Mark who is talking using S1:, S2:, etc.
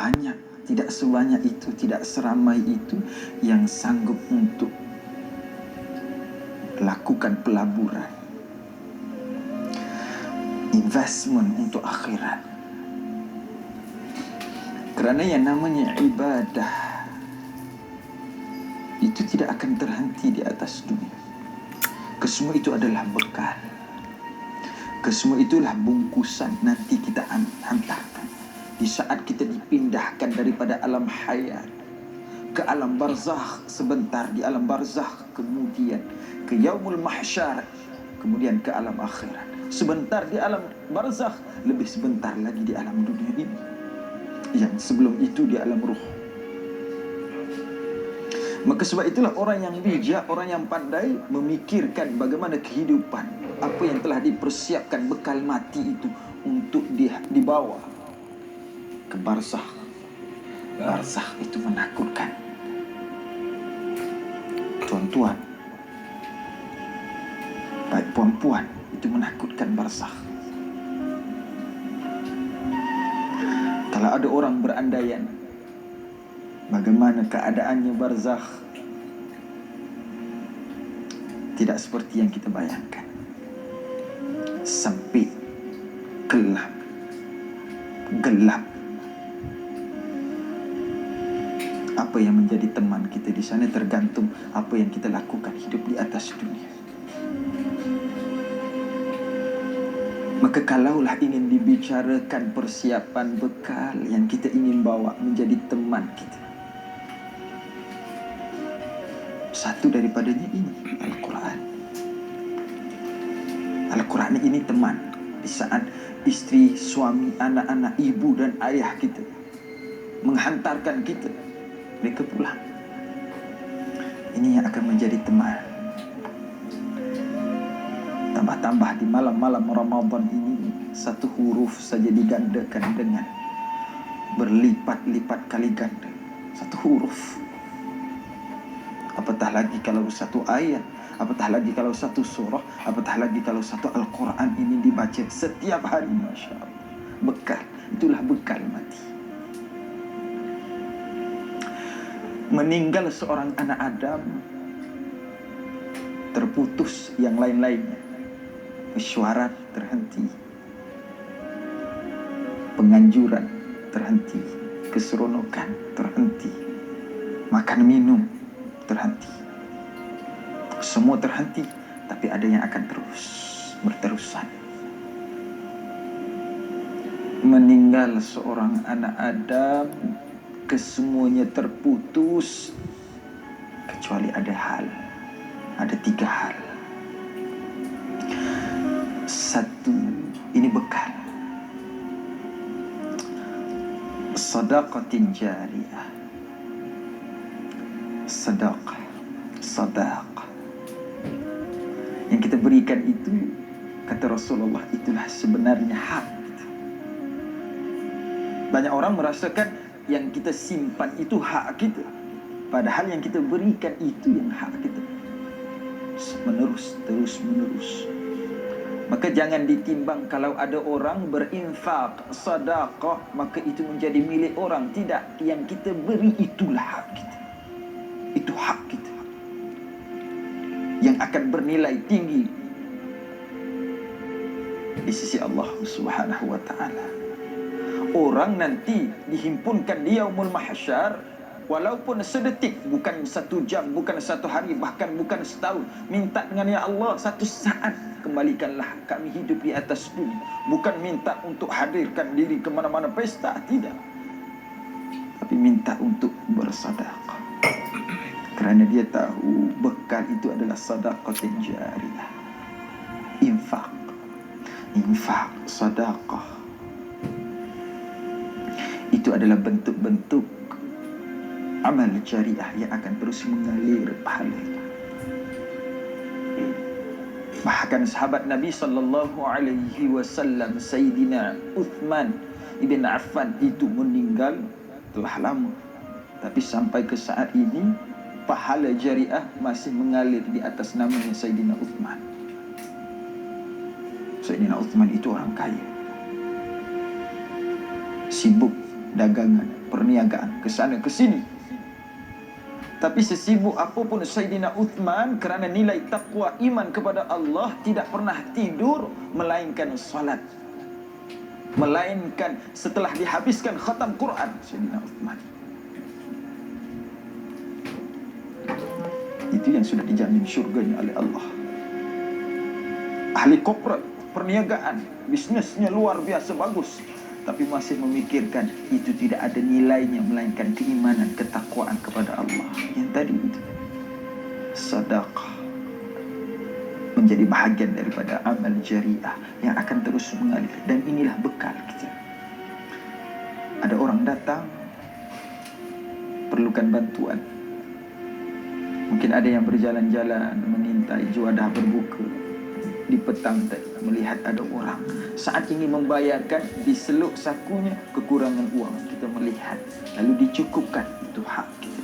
S1: banyak, tidak sebanyak itu, tidak seramai itu yang sanggup untuk lakukan pelaburan, investment untuk akhirat. Kerana yang namanya ibadah itu tidak akan terhenti di atas dunia. Kesemua itu adalah bekal. Kesemua itulah bungkusan nanti kita hantarkan. Di saat kita dipindahkan daripada alam hayat ke alam barzakh sebentar, di alam barzakh kemudian ke yaumul mahsyar, kemudian ke alam akhirat. Sebentar di alam barzakh, lebih sebentar lagi di alam dunia ini. Yang sebelum itu di alam ruh. Maka sebab itulah orang yang bijak, orang yang pandai memikirkan bagaimana kehidupan, apa yang telah dipersiapkan bekal mati itu untuk dibawa ke barzakh. Barzakh itu menakutkan. Tuan-tuan, baik puan-puan, itu menakutkan barzakh. Kalau ada orang berandaian bagaimana keadaannya barzakh, tidak seperti yang kita bayangkan. Sempit, gelap. Apa yang menjadi teman kita di sana tergantung apa yang kita lakukan hidup di atas dunia. Maka kalaulah ingin dibicarakan persiapan bekal yang kita ingin bawa menjadi teman kita, satu daripadanya ini Al-Quran. Al-Quran ini teman di saat isteri, suami, anak-anak, ibu dan ayah kita menghantarkan kita, mereka pulang. Ini yang akan menjadi teman. Tambah-tambah di malam-malam Ramadan ini, satu huruf saja digandakan dengan berlipat-lipat kali ganda. Satu huruf. Apatah lagi kalau satu ayat, apatah lagi kalau satu surah, apatah lagi kalau satu Al-Quran ini dibaca setiap hari. Masya Allah. Bekal, itulah bekal mati. Meninggal seorang anak Adam, terputus yang lain-lainnya. Mesyuarat terhenti, penganjuran terhenti, keseronokan terhenti, makan minum terhenti. Semua terhenti, tapi ada yang akan terus berterusan. Meninggal seorang anak Adam, kesemuanya terputus kecuali ada 3 hal. Satu, ini bekal. Sadaqatin jariyah. Sadaqah. Yang kita berikan itu, kata Rasulullah, itulah sebenarnya hak. Banyak orang merasakan yang kita simpan itu hak kita, padahal yang kita berikan itu yang hak kita. Terus menerus. Maka jangan ditimbang kalau ada orang berinfak, sedekah, maka itu menjadi milik orang. Tidak, yang kita beri itulah hak kita. Itu hak kita, yang akan bernilai tinggi di sisi Allah Subhanahu wa ta'ala. Orang nanti dihimpunkan di yaumul mahsyar, walaupun sedetik, bukan 1 jam, bukan 1 hari, bahkan bukan setahun, minta dengan ya Allah 1 saat, kembalikanlah kami hidup di atas dunia. Bukan minta untuk hadirkan diri ke mana-mana pesta, tidak, tapi minta untuk bersedekah. Kerana dia tahu bekal itu adalah sedekah jariyah. Infak, sedekah, itu adalah bentuk-bentuk amal jariah yang akan terus mengalir pahala. Bahkan sahabat Nabi SAW, Sayyidina Uthman ibn Affan itu meninggal telah lama, tapi sampai ke saat ini pahala jariah masih mengalir di atas namanya Sayyidina Uthman. Sayyidina Uthman itu orang kaya, sibuk dagangan, perniagaan, ke sana ke sini. Tapi sesibuk apapun Sayyidina Uthman, kerana nilai taqwa iman kepada Allah, tidak pernah tidur melainkan salat, melainkan setelah dihabiskan khatam Quran. Sayyidina Uthman, itu yang sudah dijamin syurganya oleh Allah. Ahli korporat, perniagaan, bisnesnya luar biasa bagus, tapi masih memikirkan itu tidak ada nilainya melainkan keimanan, ketakwaan kepada Allah. Yang tadi itu sedekah menjadi bahagian daripada amal jariah yang akan terus mengalir, dan inilah bekal kita. Ada orang datang perlukan bantuan, mungkin ada yang berjalan-jalan mengintai juadah berbuka di petang tadi, melihat ada orang saat ini membayarkan, di seluk sakunya kekurangan uang, kita melihat lalu dicukupkan, itu hak kita.